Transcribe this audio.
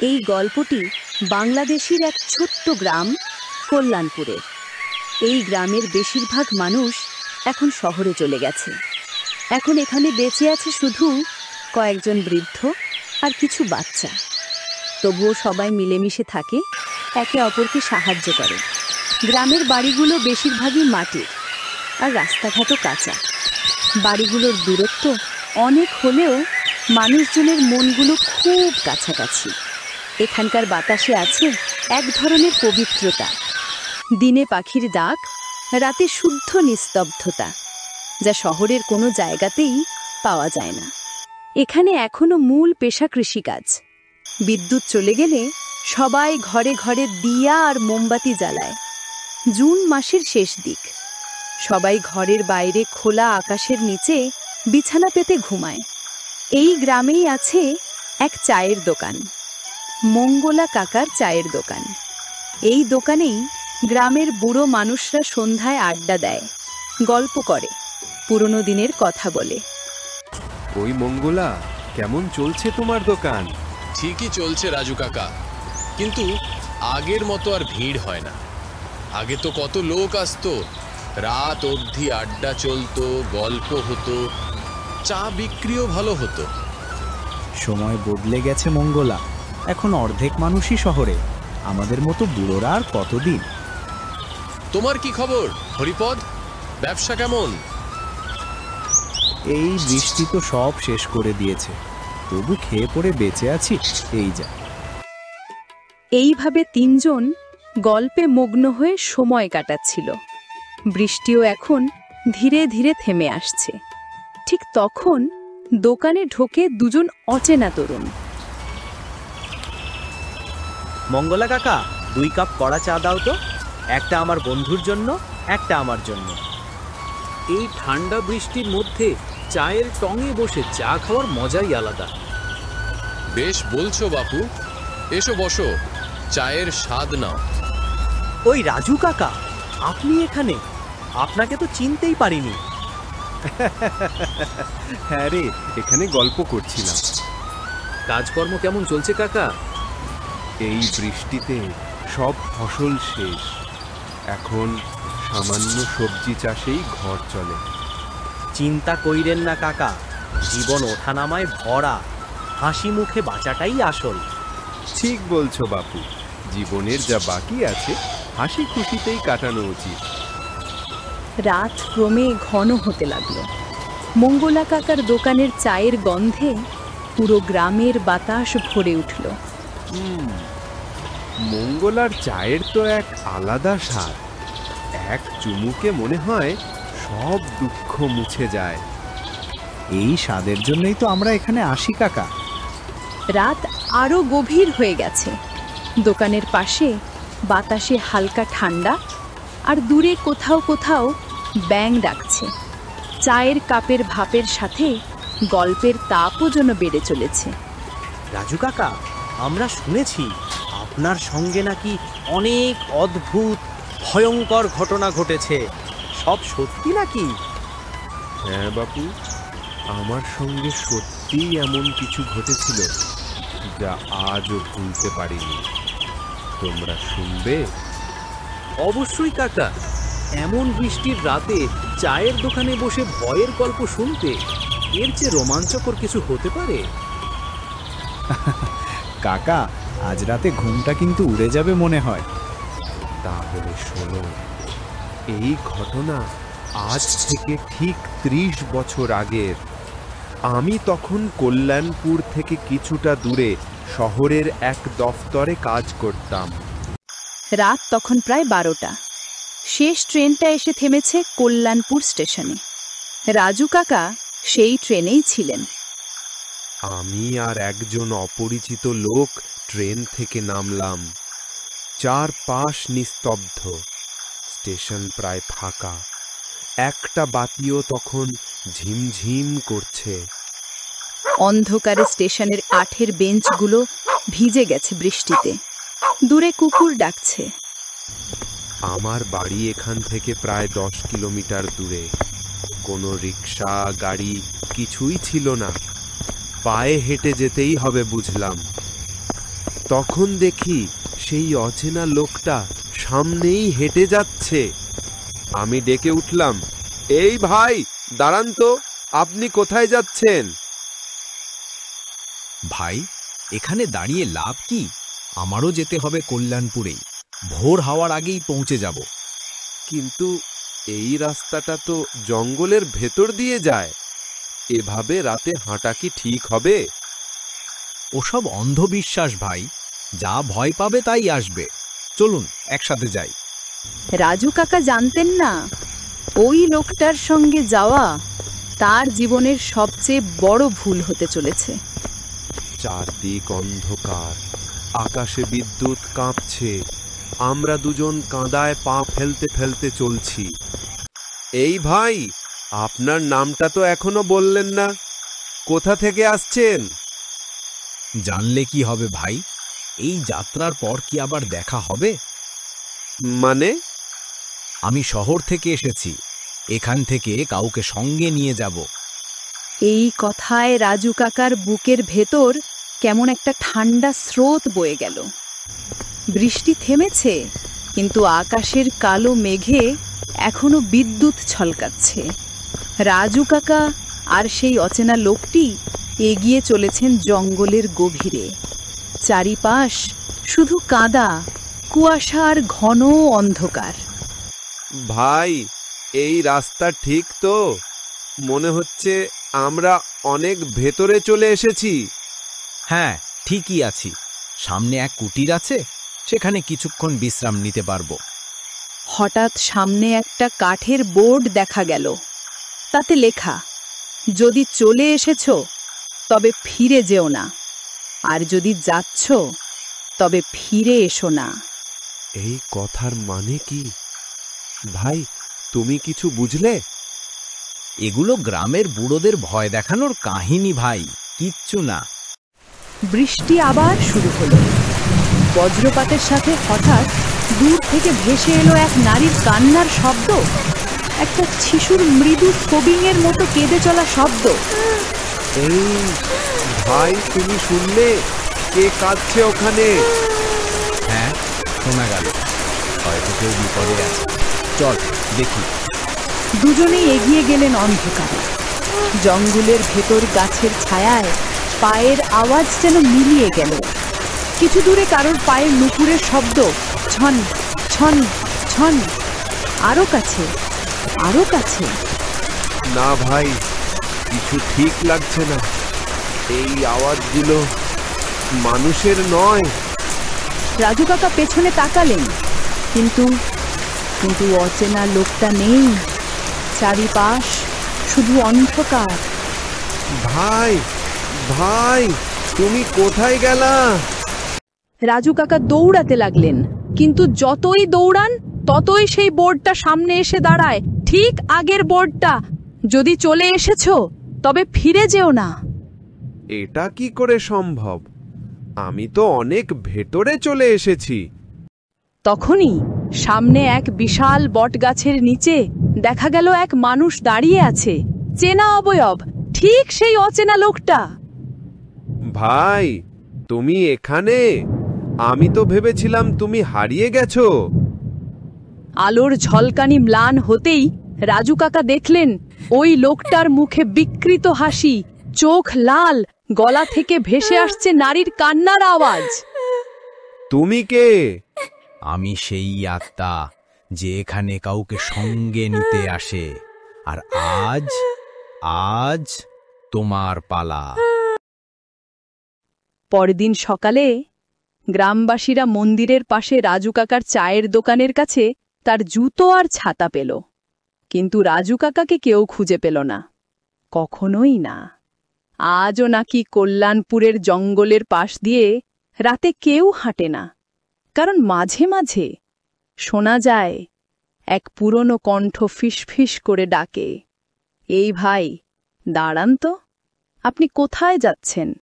এই গল্পটি বাংলাদেশের এক ছোট্ট গ্রাম কল্যাণপুরের। এই গ্রামের বেশিরভাগ মানুষ এখন শহরে চলে গেছে। এখন এখানে বেঁচে আছে শুধু কয়েকজন বৃদ্ধ আর কিছু বাচ্চা। তবুও সবাই মিলেমিশে থাকে, একে অপরকে সাহায্য করে। গ্রামের বাড়িগুলো বেশিরভাগই মাটির, আর রাস্তাঘাটও কাঁচা। বাড়িগুলোর দূরত্ব অনেক হলেও মানুষজনের মনগুলো খুব কাছাকাছি। এখানকার বাতাসে আছে এক ধরনের পবিত্রতা। দিনে পাখির ডাক, রাতে শুদ্ধ নিস্তব্ধতা, যা শহরের কোনো জায়গাতেই পাওয়া যায় না। এখানে এখনো মূল পেশা কৃষিকাজ। বিদ্যুৎ চলে গেলে সবাই ঘরে ঘরে দিয়া আর মোমবাতি জ্বালায়। জুন মাসের শেষ দিক, সবাই ঘরের বাইরে খোলা আকাশের নিচে বিছানা পেতে ঘুমায়। এই গ্রামেই আছে এক চায়ের দোকান, মঙ্গলা কাকার চায়ের দোকান। এই দোকানেই গ্রামের বুড়ো মানুষরা সন্ধ্যায় আড্ডা দেয়, গল্প করে, পুরনো দিনের কথা বলে। ওই মঙ্গলা, কেমন চলছে তোমার দোকান? ঠিকই চলছে রাজু কাকা, কিন্তু আগের মতো আর ভিড় হয় না। আগে তো কত লোক আসতো, রাত অবধি আড্ডা চলতো, গল্প হতো, চা বিক্রিও ভালো হতো। সময় বদলে গেছে মঙ্গলা, এখন অর্ধেক মানুষই শহরে। আমাদের মতো বুড়োরা আর কতদিন? তোমার কি খবর হরিপদ? ব্যবসা কেমন? এই বৃষ্টি তো সব শেষ করে দিয়েছে, তবু খেয়ে পড়ে বেঁচে আছি, এই যা। এইভাবে তিনজন গল্পে মগ্ন হয়ে সময় কাটাচ্ছিল। বৃষ্টিও এখন ধীরে ধীরে থেমে আসছে। ঠিক তখন দোকানে ঢোকে দুজন অচেনা তরুণ। মঙ্গলা কাকা, 2 কাপ কড়া চা দাও তো। একটা আমার বন্ধুর জন্য, একটা আমার জন্য। এই ঠান্ডা বৃষ্টির মধ্যে চায়ের টঙে বসে চা খাওয়ার মজাই আলাদা। বেশ বলছো বাপু, এসো বসো, চায়ের স্বাদ নাও। ওই রাজু কাকা, আপনি এখানে? আপনাকে তো চিনতেই পারিনি। হ্যাঁ রে, এখানে গল্প করছিলাম। কাজকর্ম কেমন চলছে কাকা? এই বৃষ্টিতে সব ফসল শেষ, এখন সামান্য সবজি চাষেই ঘর চলে। চিন্তা কইরেন না কাকা, জীবন ওঠানামায় ভরা, হাসি মুখে বাঁচাটাই আসল। ঠিক বলছো বাপু, জীবনের যা বাকি আছে হাসি খুশিতেই কাটানো উচিত। রাত ক্রমে ঘন হতে লাগলো। মঙ্গলা কাকার দোকানের চায়ের গন্ধে পুরো গ্রামের বাতাস ভরে উঠল। মঙ্গলার চায়ের তো এক আলাদা স্বাদ। এক চুমুকে মনে হয় সব দুঃখ মুছে যায়। এই স্বাদের জন্যই তো আমরা এখানে আসি কাকা। রাত আরো গভীর হয়ে গেছে। দোকানের পাশে বাতাসে হালকা ঠান্ডা, আর দূরে কোথাও কোথাও ব্যাঙ ডাকছে। চায়ের কাপের ভাপের সাথে গল্পের তাপও যেন বেড়ে চলেছে। রাজু কাকা, আমরা শুনেছি আপনার সঙ্গে নাকি অনেক অদ্ভুত ভয়ঙ্কর ঘটনা ঘটেছে। সব সত্যি নাকি? হ্যাঁ বাপু, আমার সঙ্গে সত্যিই এমন কিছু ঘটেছিল যা আজও ভুলতে পারিনি। তোমরা শুনবে? অবশ্যই কাকা, এমন বৃষ্টির রাতে চায়ের দোকানে বসে ভয়ের গল্প শুনতে এর চেয়ে রোমাঞ্চকর কিছু হতে পারে? কাকা, আজ রাতে ঘুমটা কিন্তু উড়ে যাবে মনে হয়। তাহলে শোনো, এই ঘটনা আজ থেকে ঠিক 30 বছর আগের। আমি তখন কল্যাণপুর থেকে কিছুটা দূরে শহরের এক দফতরে কাজ করতাম। রাত তখন প্রায় 12টা। শেষ ট্রেনটা এসে থেমেছে কল্যাণপুর স্টেশনে। রাজু কাকা সেই ট্রেনেই ছিলেন। আমি আর একজন অপরিচিত লোক ট্রেন থেকে নামলাম। চারপাশ নিস্তব্ধ, স্টেশন প্রায় ফাঁকা। একটা বাতিও তখন ঝিমঝিম করছে। অন্ধকারে স্টেশনের কাঠের বেঞ্চগুলো ভিজে গেছে বৃষ্টিতে। দূরে কুকুর ডাকছে। আমার বাড়ি এখান থেকে প্রায় 10 কিলোমিটার দূরে। কোনো রিক্সা, গাড়ি কিছুই ছিল না। পায়ে হেঁটে যেতেই হবে বুঝলাম। তখন দেখি সেই অচেনা লোকটা সামনেই হেঁটে যাচ্ছে। আমি ডেকে উঠলাম, এই ভাই দাঁড়ান তো, আপনি কোথায় যাচ্ছেন? ভাই, এখানে দাঁড়িয়ে লাভ কি? আমারও যেতে হবে কল্যাণপুরেই। ভোর হওয়ার আগেই পৌঁছে যাব। কিন্তু এই রাস্তাটা তো জঙ্গলের ভেতর দিয়ে যায়, এভাবে রাতে হাঁটা কি ঠিক হবে? ওসব অন্ধবিশ্বাস ভাই, যা ভয় পাবে তাই আসবে। চলুন একসাথে যাই। রাজু কাকা জানতেন না ওই লোকটার সঙ্গে যাওয়া তার জীবনের সবচেয়ে বড় ভুল হতে চলেছে। চারদিক অন্ধকার, আকাশে বিদ্যুৎ কাঁপছে, আমরা দুজন কাঁদায় পা ফেলতে ফেলতে চলছি। এই ভাই, আপনার নামটা তো এখনো বললেন না, কোথা থেকে আসছেন? জানলে কি হবে ভাই? এই যাত্রার পর কি আবার দেখা হবে? মানে? আমি শহর থেকে এসেছি, এখান থেকে কাউকে সঙ্গে নিয়ে যাব। এই কথায় রাজু কাকার বুকের ভেতর কেমন একটা ঠান্ডা স্রোত বয়ে গেল। বৃষ্টি থেমেছে, কিন্তু আকাশের কালো মেঘে এখনো বিদ্যুৎ ছলকাচ্ছে। রাজু কাকা আর সেই অচেনা লোকটি এগিয়ে চলেছেন জঙ্গলের গভীরে। চারিপাশ শুধু কাদা, কুয়াশা আর ঘন অন্ধকার। ভাই, এই রাস্তা ঠিক তো? মনে হচ্ছে আমরা অনেক ভেতরে চলে এসেছি। হ্যাঁ, ঠিকই আছি। সামনে এক কুটির আছে, সেখানে কিছুক্ষণ বিশ্রাম নিতে পারবো। হঠাৎ সামনে একটা কাঠের বোর্ড দেখা গেল। তাতে লেখা, যদি চলে এসেছ তবে ফিরে যেও না, আর যদি যাচ্ছ তবে ফিরে এসো না। এই কথার মানে কি? ভাই, তুমি কিছু বুঝলে? এগুলো গ্রামের বুড়োদের ভয় দেখানোর কাহিনী ভাই, কিচ্ছু না। বৃষ্টি আবার শুরু হলো। বজ্রপাতের সাথে হঠাৎ দূর থেকে ভেসে এলো এক নারীর কান্নার শব্দ, একটা শিশুর মৃদু সোবিংয়ের মতো কেঁদে চলা শব্দ। এই ভাই, তুমি শুনলে? কে কাঁদছে ওখানে? হ্যাঁ, শোনা গেল। হয়তো কেউ বিপদে আছে। চল দেখি। দুজনেই এগিয়ে গেলেন অন্ধকারে। জঙ্গলের ভেতর গাছের ছায়ায় পায়ের আওয়াজ যেন মিলিয়ে গেল। কিছু দূরে কারোর পায়ের নুপুরের শব্দ, ছন ছন ছন। আরো কাছে, আরো কাছে। না ভাই, কিছু ঠিক লাগছে না। এই আওয়াজগুলো মানুষের নয়। রাজু কাকা পেছনে তাকালেন, কিন্তু কিন্তু অচেনা লোকটা নেই। চারিপাশ শুধু অন্ধকার। ভাই, ভাই, তুমি কোথায় গেলা? রাজু কাকা দৌড়াতে লাগলেন, কিন্তু যতই দৌড়ান ততই সেই বোর্ডটা সামনে এসে দাঁড়ায়, ঠিক আগের বোর্ডটা, যদি চলে এসেছো তবে ফিরে যেও না। এটা কি করে সম্ভব? আমি তো অনেক ভেতরে চলে এসেছি। তখনই সামনে এক বিশাল বটগাছের নিচে দেখা গেল এক মানুষ দাঁড়িয়ে আছে, চেনা অবয়ব, ঠিক সেই অচেনা লোকটা। ভাই, তুমি এখানে? আমি তো ভেবেছিলাম তুমি হারিয়ে গেছো। আলোর ঝলকানি ম্লান হতেই রাজু কাকা দেখলেন ওই লোকটার মুখে বিকৃত হাসি, চোখ লাল, গলা থেকে ভেসে আসছে নারীর কান্নার আওয়াজ। তুমি কে? আমি সেই আত্মা যে এখানে কাউকে সঙ্গে নিতে আসে, আর আজ আজ তোমার পালা। পরদিন সকালে গ্রামবাসীরা মন্দিরের পাশে রাজু কাকার চায়ের দোকানের কাছে তার জুতো আর ছাতা পেল, কিন্তু রাজু কাকাকে কেউ খুঁজে পেল না, কখনোই না। আজও নাকি কল্যাণপুরের জঙ্গলের পাশ দিয়ে রাতে কেউ হাঁটে না, কারণ মাঝে মাঝে শোনা যায় এক পুরনো কণ্ঠ ফিসফিস করে ডাকে, এই ভাই দাঁড়ান তো, আপনি কোথায় যাচ্ছেন?